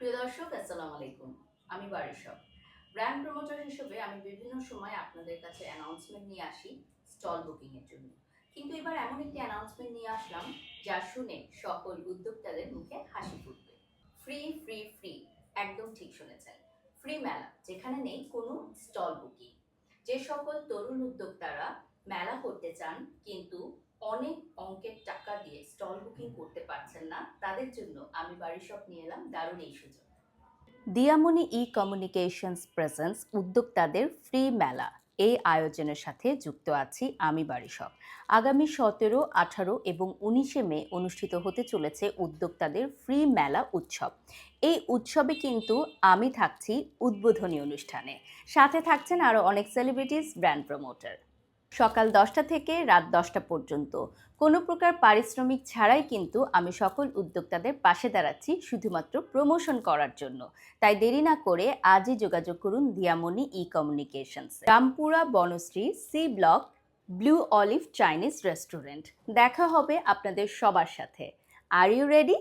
প্রিয় দর্শক, আসসালামু আলাইকুম। আমি বারিশক। ব্র্যান্ড প্রমোটার হিসেবে আমি বিভিন্ন সময় আপনাদের কাছে অ্যানাউন্সমেন্ট নিয়ে আসি স্টল বুকিং এর জন্য। কিন্তু এবার এমন একটি অ্যানাউন্সমেন্ট নিয়ে আসলাম যা শুনে সকল উদ্যোক্তাদের মুখে হাসি ফুটবে। ফ্রি ফ্রি ফ্রি, একদম ঠিক শুনেছেন। ফ্রি মেলা, যেখানে নেই কোনো স্টল বুকিং। যে সকল তরুণ উদ্যোক্তারা মেলা করতে চান কিন্তু অনেক অঙ্কের টাকা দিয়ে স্টল বুকিং করতে পারছেন না, তাদের জন্য আমি বারিশক নিয়ে এলাম দারুণ এই সুযোগ। দিয়ামণি কমিউনিকেশনস প্রেজেন্স উদ্যোক্তাদের ফ্রি মেলা, এই আয়োজনের সাথে যুক্ত আছি আমি বারিশক। আগামী 17, 18 এবং 19 মে অনুষ্ঠিত হতে চলেছে উদ্যোক্তাদের ফ্রি মেলা উৎসব। এই উৎসবে কিন্তু আমি থাকছি উদ্বোধনী অনুষ্ঠানে, সাথে থাকছেন আরও অনেক সেলিব্রিটিস, ব্র্যান্ড প্রমোটার। সকাল 10টা থেকে রাত 10টা পর্যন্ত কোনো প্রকার পারিশ্রমিক ছাড়াই কিন্তু আমি সকল উদ্যোক্তাদের পাশে দাঁড়াচ্ছি শুধুমাত্র প্রমোশন করার জন্য। তাই দেরি না করে আজই যোগাযোগ করুন Diyamoni communications, Rampura Banasree C block, blue olive Chinese restaurant. দেখা হবে আপনাদের সবার সাথে। Are you ready?